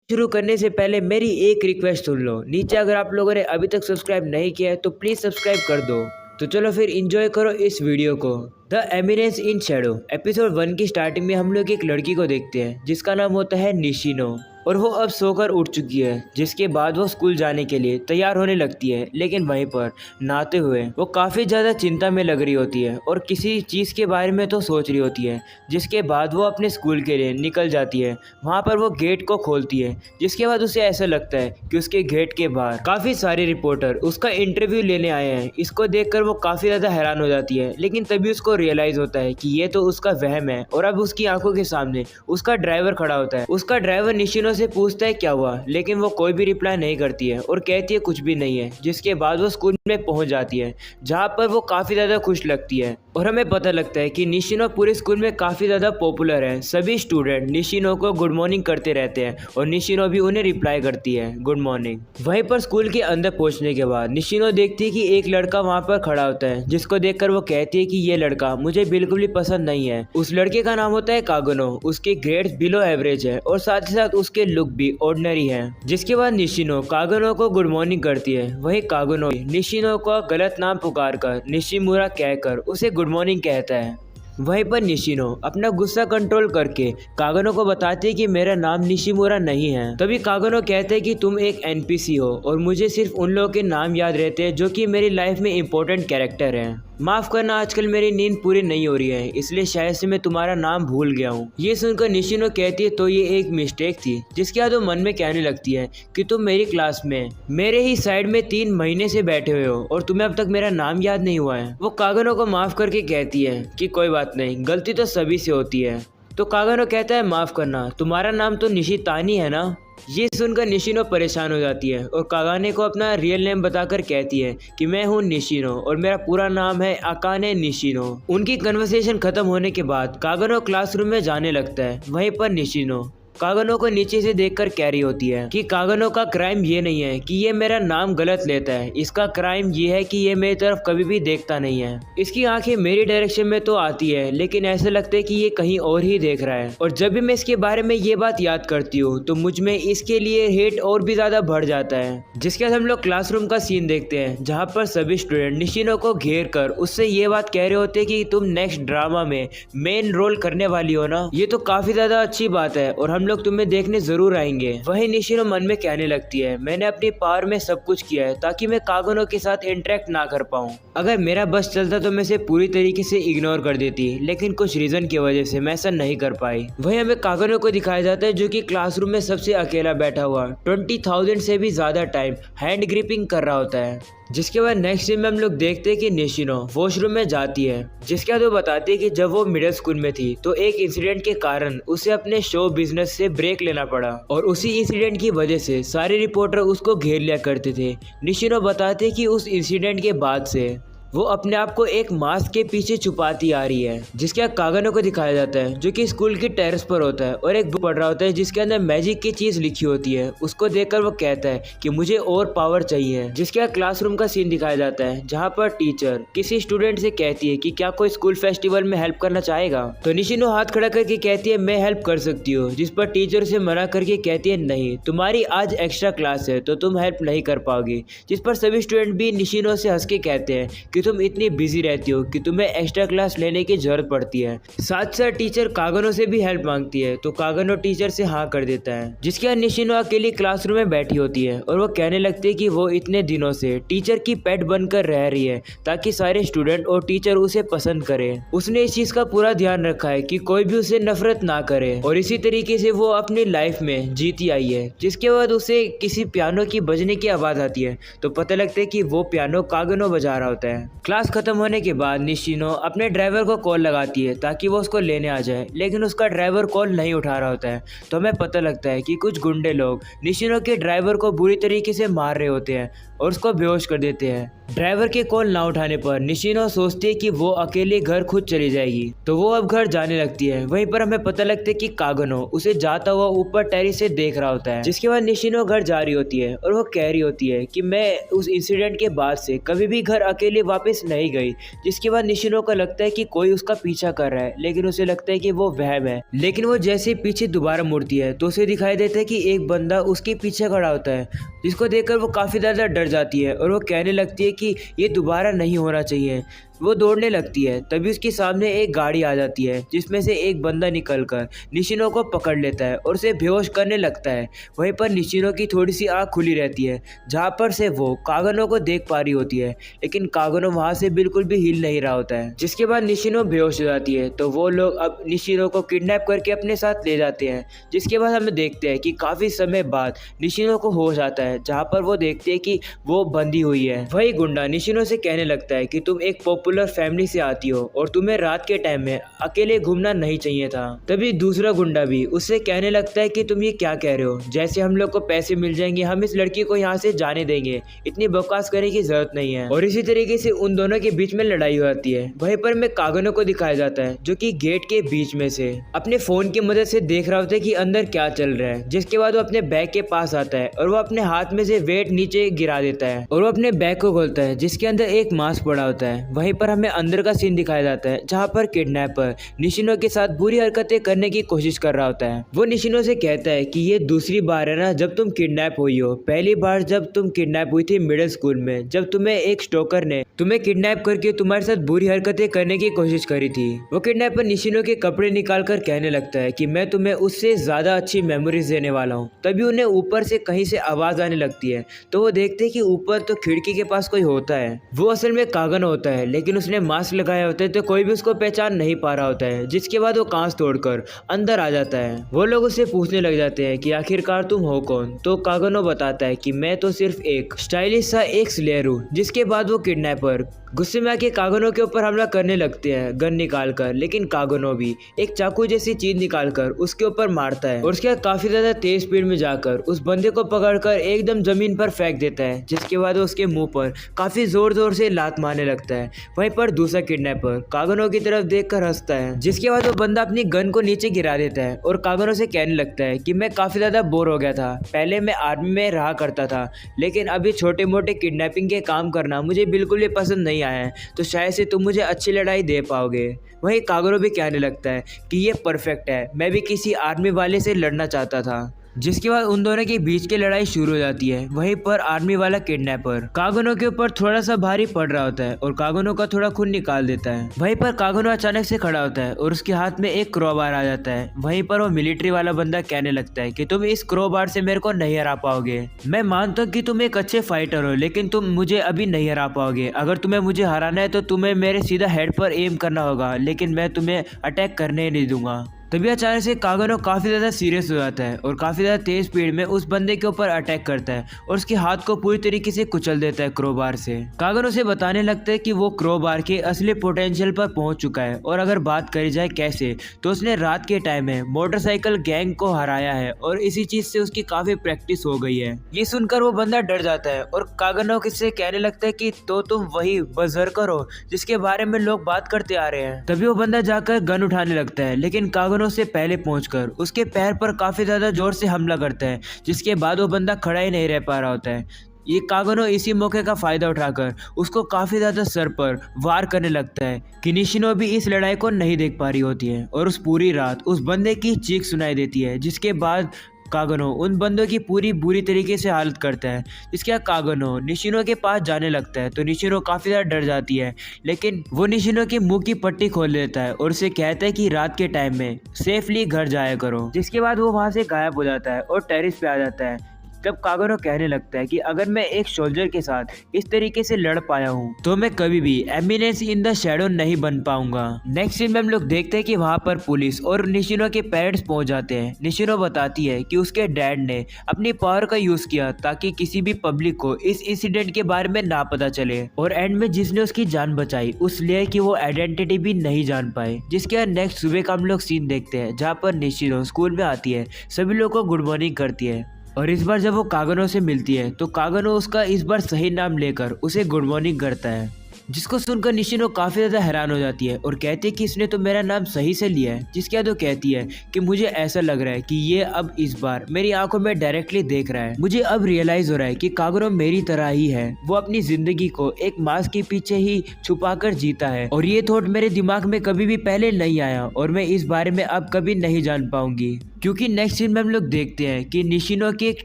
शुरू करने से पहले मेरी एक रिक्वेस्ट सुन लो। नीचे अगर आप लोगों ने अभी तक सब्सक्राइब नहीं किया है तो प्लीज़ सब्सक्राइब कर दो। तो चलो फिर एंजॉय करो इस वीडियो को। The eminence in Shadow episode 1 की स्टार्टिंग में हम लोग एक लड़की को देखते हैं जिसका नाम होता है निशिनो, और वो अब सोकर उठ चुकी है। जिसके बाद वो स्कूल जाने के लिए तैयार होने लगती है, लेकिन वहीं पर नहाते हुए वो काफ़ी ज़्यादा चिंता में लग रही होती है और किसी चीज़ के बारे में तो सोच रही होती है। जिसके बाद वो अपने स्कूल के लिए निकल जाती है। वहाँ पर वो गेट को खोलती है, जिसके बाद उसे ऐसा लगता है कि उसके गेट के बाहर काफ़ी सारे रिपोर्टर उसका इंटरव्यू लेने आए हैं। इसको देखकर वो काफ़ी ज़्यादा हैरान हो जाती है, लेकिन तभी उसको रियलाइज़ होता है कि ये तो उसका वहम है। और अब उसकी आंखों के सामने उसका ड्राइवर खड़ा होता है। उसका ड्राइवर निशिनो से पूछता है क्या हुआ, लेकिन वो कोई भी रिप्लाई नहीं करती है और कहती है कुछ भी नहीं है। जिसके बाद वो स्कूल में पहुंच जाती है, जहां पर वो काफ़ी ज़्यादा खुश लगती है। और हमें पता लगता है कि निशिनो पूरे स्कूल में काफ़ी ज़्यादा पॉपुलर है। सभी स्टूडेंट निशिनो को गुड मॉर्निंग करते रहते हैं और निशिनो भी उन्हें रिप्लाई करती है गुड मॉर्निंग। वहीं पर स्कूल के अंदर पहुंचने के बाद निशिनो देखती है कि एक लड़का वहां पर खड़ा होता है, जिसको देखकर वो कहती है कि ये लड़का मुझे बिल्कुल भी पसंद नहीं है। उस लड़के का नाम होता है कागनो। उसके ग्रेड्स बिलो एवरेज है और साथ ही साथ उसके लुक भी ऑर्डिनरी है। जिसके बाद निशिनो कागनो को गुड मॉर्निंग करती है। वही कागनो निशिनो को गलत नाम पुकार कर निशिमुरा कहकर उसे गुड मॉर्निंग कहता है। वहीं पर निशिनो अपना गुस्सा कंट्रोल करके कागनो को बताती है कि मेरा नाम निशिमुरा नहीं है। तभी कागनो कहते हैं कि तुम एक एनपीसी हो और मुझे सिर्फ उन लोगों के नाम याद रहते हैं जो कि मेरी लाइफ में इंपॉर्टेंट कैरेक्टर हैं। माफ करना, आजकल मेरी नींद पूरी नहीं हो रही है, इसलिए शायद से मैं तुम्हारा नाम भूल गया हूँ। ये सुनकर निशिनो कहती है तो ये एक मिस्टेक थी। जिसके बाद वो मन में कहने लगती है कि तुम मेरी क्लास में मेरे ही साइड में 3 महीने से बैठे हुए हो और तुम्हें अब तक मेरा नाम याद नहीं हुआ है। वो कागनो को माफ करके कहती है कि कोई बात नहीं, गलती तो सभी से होती है। तो कागनो कहता है माफ करना, तुम्हारा नाम तो निशितानी है ना। ये सुनकर निशिनो परेशान हो जाती है और कागाने को अपना रियल नेम बताकर कहती है कि मैं हूँ निशिनो और मेरा पूरा नाम है अकाने निशिनो। उनकी कन्वर्सेशन खत्म होने के बाद कागानो क्लासरूम में जाने लगता है। वहीं पर निशिनो कागनो को नीचे से देखकर कह रही होती है कि कागनो का क्राइम ये नहीं है कि ये मेरा नाम गलत लेता है, इसका क्राइम ये है कि ये मेरी तरफ कभी भी देखता नहीं है। इसकी आंखें मेरी डायरेक्शन में तो आती है, लेकिन ऐसा लगता है कि ये कहीं और ही देख रहा है। और जब भी मैं इसके बारे में ये बात याद करती हूँ तो मुझ में इसके लिए हेट और भी ज्यादा बढ़ जाता है। जिसके बाद हम लोग क्लासरूम का सीन देखते हैं, जहाँ पर सभी स्टूडेंट निशिनो को घेर कर उससे ये बात कह रहे होते हैं कि तुम नेक्स्ट ड्रामा में मेन रोल करने वाली हो ना। ये तो काफी ज्यादा अच्छी बात है और हम लोग तुम्हें देखने जरूर आएंगे। वही निशिनो मन में कहने लगती है मैंने अपनी पावर में सब कुछ किया है ताकि मैं कागनो के साथ इंटरेक्ट ना कर पाऊँ। अगर मेरा बस चलता तो मैं इसे पूरी तरीके से इग्नोर कर देती, लेकिन कुछ रीजन की वजह से मैं ऐसा नहीं कर पाई। वही हमें कागनो को दिखाया जाता है जो कि क्लासरूम में सबसे अकेला बैठा हुआ 20,000 से भी ज्यादा टाइम हैंड ग्रिपिंग कर रहा होता है। जिसके बाद नेक्स्ट सीन में हम लोग देखते हैं कि निशिनो वॉशरूम में जाती है। जिसके बाद वो बताती है कि जब वो मिडिल स्कूल में थी तो एक इंसिडेंट के कारण उसे अपने शो बिजनेस से ब्रेक लेना पड़ा और उसी इंसिडेंट की वजह से सारे रिपोर्टर उसको घेर लिया करते थे। निशिनो बताते हैं कि उस इंसिडेंट के बाद से वो अपने आप को एक मास्क के पीछे छुपाती आ रही है। जिसके बाद कागनो को दिखाया जाता है जो कि स्कूल की टेरेस पर होता है और एक बुक पढ़ रहा होता है जिसके अंदर मैजिक की चीज लिखी होती है। उसको देखकर वो कहता है कि मुझे और पावर चाहिए। जिसके बाद क्लासरूम का सीन दिखाया जाता है जहाँ पर टीचर किसी स्टूडेंट से कहती है कि क्या कोई स्कूल फेस्टिवल में हेल्प करना चाहेगा। तो निशिनो हाथ खड़ा करके कहती है मैं हेल्प कर सकती हूँ, जिस पर टीचर से मना करके कहती है नहीं, तुम्हारी आज एक्स्ट्रा क्लास है तो तुम हेल्प नहीं कर पाओगी। जिस पर सभी स्टूडेंट भी निशिनो से हंस के कहते हैं कि तुम इतनी बिजी रहती हो कि तुम्हें एक्स्ट्रा क्लास लेने की जरूरत पड़ती है। साथ साथ टीचर कागनो से भी हेल्प मांगती है तो कागनो टीचर से हाँ कर देता है। जिसके बाद निशिनो अकेली क्लासरूम में बैठी होती है और वो कहने लगती है कि वो इतने दिनों से टीचर की पेट बनकर रह रही है ताकि सारे स्टूडेंट और टीचर उसे पसंद करे। उसने इस चीज का पूरा ध्यान रखा है कि कोई भी उसे नफरत ना करे और इसी तरीके से वो अपनी लाइफ में जीती आई है। जिसके बाद उसे किसी पियानो की बजने की आवाज आती है तो पता लगता है कि वो पियानो कागनो बजा रहा होता है। क्लास खत्म होने के बाद निशिनो अपने ड्राइवर को कॉल लगाती है ताकि वो उसको लेने आ जाए, लेकिन उसका ड्राइवर कॉल नहीं उठा रहा होता है। तो हमें पता लगता है कि कुछ गुंडे लोग निशिनो के ड्राइवर को बुरी तरीके से मार रहे होते हैं और उसको बेहोश कर देते हैं। ड्राइवर के कॉल ना उठाने पर निशिनो सोचती है कि वो अकेले घर खुद चली जाएगी, तो वो अब घर जाने लगती है। वहीं पर हमें पता लगता है कि कागनो उसे जाता हुआ ऊपर टेरिस से देख रहा होता है। जिसके बाद निशिनो घर जा रही होती है और वो कह रही होती है कि मैं उस इंसिडेंट के बाद से कभी भी घर अकेले वापस नहीं गई। जिसके बाद निशिनो को लगता है कि कोई उसका पीछा कर रहा है, लेकिन उसे लगता है कि वो वहम है। लेकिन वो जैसे ही पीछे दोबारा मुड़ती है तो उसे दिखाई देता है कि एक बंदा उसके पीछे खड़ा होता है, जिसको देखकर वो काफ़ी ज़्यादा डर जाती है और वो कहने लगती है कि ये दोबारा नहीं होना चाहिए। वो दौड़ने लगती है, तभी उसके सामने एक गाड़ी आ जाती है जिसमें से एक बंदा निकलकर निशिनो को पकड़ लेता है और उसे बेहोश करने लगता है। वहीं पर निशिनो की थोड़ी सी आँख खुली रहती है, जहाँ पर से वो कागनो को देख पा रही होती है, लेकिन कागनो वहाँ से बिल्कुल भी हिल नहीं रहा होता है। जिसके बाद निशिनो बेहोश हो जाती है, तो वो लोग अब निशिनो को किडनैप करके अपने साथ ले जाते हैं। जिसके बाद हमें देखते हैं कि काफ़ी समय बाद निशिनो को होश आता है, जहाँ पर वो देखते हैं कि वो बंधी हुई है। वही गुंडा निशिनो से कहने लगता है कि तुम एक पॉपुलर फैमिली से आती हो और तुम्हें रात के टाइम में अकेले घूमना नहीं चाहिए था। तभी दूसरा गुंडा भी उससे कहने लगता है कि तुम ये क्या कह रहे हो, जैसे हम लोग को पैसे मिल जाएंगे हम इस लड़की को यहाँ से जाने देंगे, इतनी बकवास करने की जरूरत नहीं है। और इसी तरीके से उन दोनों के बीच में लड़ाई हो जाती है। वहीं पर में कागनो को दिखाया जाता है, जो कि गेट के बीच में से अपने फोन की मदद से देख रहा होता है कि अंदर क्या चल रहा है। जिसके बाद वो अपने बैग के पास आता है और वो अपने हाथ में से वेट नीचे गिरा देता है और वो अपने बैग को खोलता है, जिसके अंदर एक मास्क पड़ा होता है। वहीं पर हमें अंदर का सीन दिखाया जाता है, जहाँ पर किडनैपर निशिनो के साथ बुरी हरकतें करने की कोशिश कर रहा होता है। वो निशिनो से कहता है कि ये दूसरी बार है ना जब तुम किडनैप हुई हो। पहली बार जब तुम किडनैप हुई थी मिडिल स्कूल में, जब तुम्हें एक स्टोकर ने तुम्हें किडनैप करके तुम्हारे साथ बुरी हरकतें करने की कोशिश करी थी। वो किडनैपर निशिनो के कपड़े निकाल कर कहने लगता है कि मैं तुम्हें उससे ज्यादा अच्छी मेमोरीज देने वाला हूँ। तभी उन्हें ऊपर से कहीं से आवाज आने लगती है, तो वो देखते हैं कि ऊपर तो खिड़की के पास कोई होता है। वो असल में कागन होता है, लेकिन उसने मास्क लगाया होता है तो कोई भी उसको पहचान नहीं पा रहा होता है। जिसके बाद वो कांच तोड़कर अंदर आ जाता है। वो लोग उससे पूछने लग जाते हैं कि आखिरकार तुम हो कौन। तो कागनो बताता है कि मैं तो सिर्फ एक स्टाइलिश सा एक स्लेयर हूँ। जिसके बाद वो किडनैपर गुस्से में आके कागनो के ऊपर हमला करने लगते हैं गन निकालकर, लेकिन कागनो भी एक चाकू जैसी चीज निकालकर उसके ऊपर मारता है और उसके बाद काफी ज्यादा तेज स्पीड में जाकर उस बंदे को पकड़कर एकदम जमीन पर फेंक देता है। जिसके बाद वो उसके मुंह पर काफी जोर जोर से लात मारने लगता है। वहीं पर दूसरा किडनैपर कागनो की तरफ देखकर हंसता है। जिसके बाद वो बंदा अपनी गन को नीचे गिरा देता है और कागनो से कहने लगता है कि मैं काफी ज्यादा बोर हो गया था। पहले मैं आर्मी में रहा करता था, लेकिन अभी छोटे मोटे किडनैपिंग के काम करना मुझे बिल्कुल भी पसंद नहीं आया है, तो शायद से तुम मुझे अच्छी लड़ाई दे पाओगे। वहीं कागनो भी कहने लगता है कि ये परफेक्ट है, मैं भी किसी आर्मी वाले से लड़ना चाहता था। जिसके बाद उन दोनों के बीच की लड़ाई शुरू हो जाती है। वहीं पर आर्मी वाला किडनैपर कागनो के ऊपर थोड़ा सा भारी पड़ रहा होता है और कागनो का थोड़ा खून निकाल देता है। वहीं पर कागनो अचानक से खड़ा होता है और उसके हाथ में एक क्रोबार आ जाता है। वहीं पर वो मिलिट्री वाला बंदा कहने लगता है कि तुम इस क्रोबार से मेरे को नहीं हरा पाओगे। मैं मानता हूँ कि तुम एक अच्छे फाइटर हो, लेकिन तुम मुझे अभी नहीं हरा पाओगे। अगर तुम्हें मुझे हराना है तो तुम्हें मेरे सीधा हेड पर एम करना होगा, लेकिन मैं तुम्हें अटैक करने नहीं दूंगा। तभी अचानक से कागनो काफ़ी ज़्यादा सीरियस हो जाता है और काफ़ी ज़्यादा तेज स्पीड में उस बंदे के ऊपर अटैक करता है और उसके हाथ को पूरी तरीके से कुचल देता है क्रोबार से। कागनो से बताने लगता है कि वो क्रोबार के असली पोटेंशियल पर पहुंच चुका है और अगर बात करी जाए कैसे, तो उसने रात के टाइम में मोटरसाइकिल गैंग को हराया है और इसी चीज़ से उसकी काफ़ी प्रैक्टिस हो गई है। ये सुनकर वो बंदा डर जाता है और कागनो से कहने लगता है कि तो तुम वही बर्सर्कर हो जिसके बारे में लोग बात करते आ रहे हैं। तभी वो बंदा जाकर गन उठाने लगता है, लेकिन कागनो से पहले पहुंचकर उसके पैर पर काफी ज्यादा जोर से हमला करता है। जिसके बाद वो बंदा खड़ा ही नहीं रह पा रहा होता है। ये कागनो इसी मौके का फायदा उठाकर उसको काफी ज्यादा सर पर वार करने लगता है कि निशिनो भी इस लड़ाई को नहीं देख पा रही होती है और उस पूरी रात उस बंदे की चीख सुनाई देती है। जिसके बाद कागनो उन बंदों की पूरी बुरी तरीके से हालत करता है। इसके बाद कागनो निशिनो के पास जाने लगता है तो निशिनो काफ़ी ज़्यादा डर जाती है, लेकिन वो निशिनो के मुंह की पट्टी खोल देता है और उसे कहता है कि रात के टाइम में सेफली घर जाया करो। जिसके बाद वो वहाँ से गायब हो जाता है और टेरिस पे आ जाता है। तब कागनो कहने लगता है कि अगर मैं एक सोल्जर के साथ इस तरीके से लड़ पाया हूँ तो मैं कभी भी एमिनेंस इन द शैडो नहीं बन पाऊंगा। नेक्स्ट सीन में हम लोग देखते हैं कि वहाँ पर पुलिस और निशिनो के पेरेंट्स पहुंच जाते हैं। निशिनो बताती है कि उसके डैड ने अपनी पावर का यूज किया ताकि किसी भी पब्लिक को इस इंसिडेंट के बारे में ना पता चले, और एंड में जिसने उसकी जान बचाई उस लेयर की वो आइडेंटिटी भी नहीं जान पाए। जिसके बाद नेक्स्ट सुबह का हम लोग सीन देखते हैं जहाँ पर निशिनो स्कूल में आती है, सभी लोगों को गुड मॉर्निंग करती है और इस बार जब वो कागनो से मिलती है तो कागनो उसका इस बार सही नाम लेकर उसे गुड मॉर्निंग करता है। जिसको सुनकर निशिनो काफी ज्यादा हैरान हो जाती है और कहती है कि इसने तो मेरा नाम सही से लिया है। जिसके बाद वो कहती है कि मुझे ऐसा लग रहा है कि ये अब इस बार मेरी आंखों में डायरेक्टली देख रहा है। मुझे अब रियलाइज हो रहा है कि कागुरो मेरी तरह ही है, वो अपनी जिंदगी को एक मास्क के पीछे ही छुपाकर जीता है और ये थॉट मेरे दिमाग में कभी भी पहले नहीं आया और मैं इस बारे में अब कभी नहीं जान पाऊंगी। क्योंकि नेक्स्ट सीन में हम लोग देखते हैं कि निशिनो की एक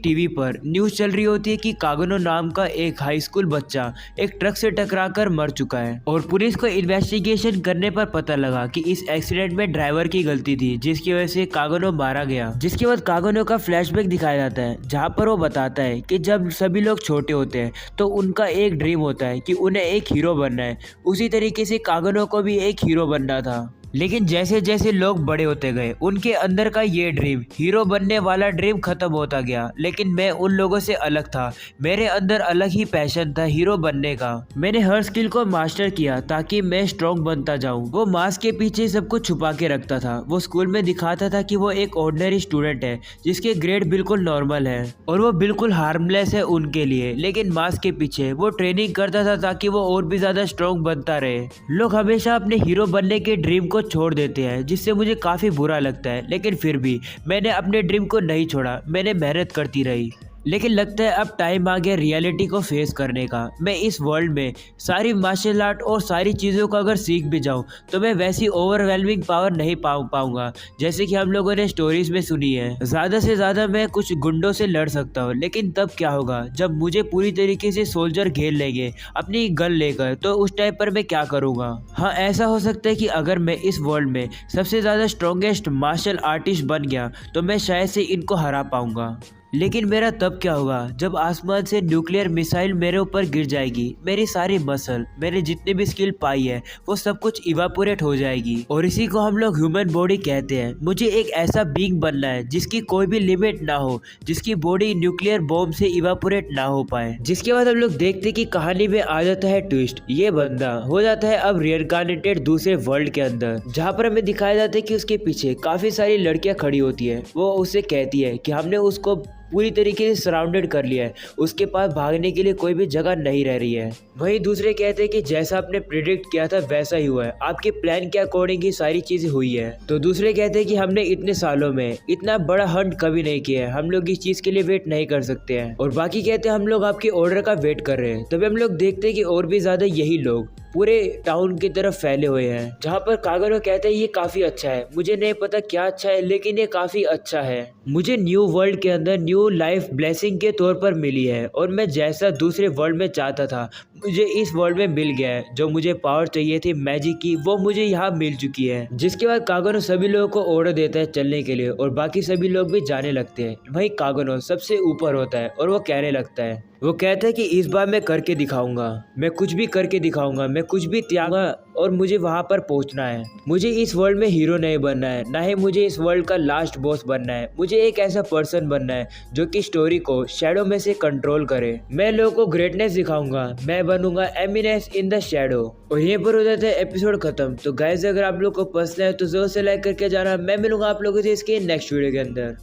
टीवी पर न्यूज चल रही होती है कि कागुनो नाम का एक हाई स्कूल बच्चा एक ट्रक से टकराकर मर चुका है और पुलिस को इन्वेस्टिगेशन करने पर पता लगा कि इस एक्सीडेंट में ड्राइवर की गलती थी, जिसकी वजह से कागुनो मारा गया। जिसके बाद कागुनो का फ्लैशबैक दिखाया जाता है जहाँ पर वो बताता है कि जब सभी लोग छोटे होते हैं तो उनका एक ड्रीम होता है कि उन्हें एक हीरो बनना है। उसी तरीके से कागुनो को भी एक हीरो बनना था, लेकिन जैसे जैसे लोग बड़े होते गए उनके अंदर का ये ड्रीम, हीरो बनने वाला ड्रीम खत्म होता गया। लेकिन मैं उन लोगों से अलग था, मेरे अंदर अलग ही पैशन था हीरो बनने का। मैंने हर स्किल को मास्टर किया ताकि मैं स्ट्रॉन्ग बनता जाऊं। वो मास्क के पीछे सब कुछ छुपा के रखता था। वो स्कूल में दिखाता था कि वो एक ऑर्डिनरी स्टूडेंट है जिसके ग्रेड बिल्कुल नॉर्मल है और वो बिल्कुल हार्मलेस है उनके लिए, लेकिन मास्क के पीछे वो ट्रेनिंग करता था ताकि वो और भी ज्यादा स्ट्रॉन्ग बनता रहे। लोग हमेशा अपने हीरो बनने के ड्रीम को छोड़ देते हैं, जिससे मुझे काफी बुरा लगता है, लेकिन फिर भी मैंने अपने ड्रीम को नहीं छोड़ा, मैंने मेहनत करती रही। लेकिन लगता है अब टाइम आ गया रियलिटी को फेस करने का। मैं इस वर्ल्ड में सारी मार्शल आर्ट और सारी चीज़ों को अगर सीख भी जाऊं तो मैं वैसी ओवरवेलमिंग पावर नहीं पाऊंगा जैसे कि हम लोगों ने स्टोरीज में सुनी है। ज़्यादा से ज़्यादा मैं कुछ गुंडों से लड़ सकता हूँ, लेकिन तब क्या होगा जब मुझे पूरी तरीके से सोल्जर घेर लेंगे अपनी गन लेकर, तो उस टाइम पर मैं क्या करूँगा। हाँ, ऐसा हो सकता है कि अगर मैं इस वर्ल्ड में सबसे ज़्यादा स्ट्रॉन्गेस्ट मार्शल आर्टिस्ट बन गया तो मैं शायद से इनको हरा पाऊंगा। लेकिन मेरा तब क्या होगा जब आसमान से न्यूक्लियर मिसाइल मेरे ऊपर गिर जाएगी, मेरी सारी मसल, मैंने जितने भी स्किल पाई है वो सब कुछ इवापोरेट हो जाएगी। और इसी को हम लोग ह्यूमन बॉडी कहते हैं। मुझे एक ऐसा बीइंग बनना है जिसकी कोई भी लिमिट ना हो, जिसकी बॉडी न्यूक्लियर बॉम्ब से इवापोरेट ना हो पाए। जिसके बाद हम लोग देखते कि कहानी में आ जाता है ट्विस्ट। ये बंदा हो जाता है अब रिइनकार्नेटेड दूसरे वर्ल्ड के अंदर, जहाँ पर हमें दिखाया जाता है कि उसके पीछे काफी सारी लड़कियां खड़ी होती है। वो उसे कहती है कि हमने उसको पूरी तरीके से सराउंडेड कर लिया है, उसके पास भागने के लिए कोई भी जगह नहीं रह रही है। वहीं दूसरे कहते हैं कि जैसा आपने प्रिडिक्ट किया था वैसा ही हुआ है, आपके प्लान के अकॉर्डिंग ही सारी चीजें हुई है। तो दूसरे कहते हैं कि हमने इतने सालों में इतना बड़ा हंट कभी नहीं किया है, हम लोग इस चीज के लिए वेट नहीं कर सकते हैं। और बाकी कहते हैं हम लोग आपके ऑर्डर का वेट कर रहे हैं। तभी हम लोग देखते हैं कि और भी ज्यादा यही लोग पूरे टाउन की तरफ फैले हुए हैं, जहाँ पर कागुनो कहते हैं ये काफी अच्छा है, मुझे नहीं पता क्या अच्छा है लेकिन ये काफी अच्छा है। मुझे न्यू वर्ल्ड के अंदर न्यू लाइफ ब्लेसिंग के तौर पर मिली है और मैं जैसा दूसरे वर्ल्ड में चाहता था मुझे इस वर्ल्ड में मिल गया है। जो मुझे पावर चाहिए थी मैजिक की, वो मुझे यहाँ मिल चुकी है। जिसके बाद कागुनो सभी लोगों को ऑर्डर देता है चलने के लिए और बाकी सभी लोग भी जाने लगते हैं। वहीं कागुनो सबसे ऊपर होता है और वो कहने लगता है, वो कहता है कि इस बार मैं करके दिखाऊंगा, मैं कुछ भी करके दिखाऊंगा, मैं कुछ भी त्यागा और मुझे वहां पर पहुंचना है। मुझे इस वर्ल्ड में हीरो नहीं बनना है, ना ही मुझे इस वर्ल्ड का लास्ट बॉस बनना है। मुझे एक ऐसा पर्सन बनना है जो कि स्टोरी को शैडो में से कंट्रोल करे। मैं लोगों को ग्रेटनेस दिखाऊंगा, मैं बनूंगा एमिनेंस इन द शैडो। और यहीं पर हो जाता है एपिसोड खत्म। तो गाइस अगर आप लोग को पसंद है तो जोर से लाइक करके जाना। मैं मिलूंगा आप लोगों से इसके नेक्स्ट वीडियो के अंदर।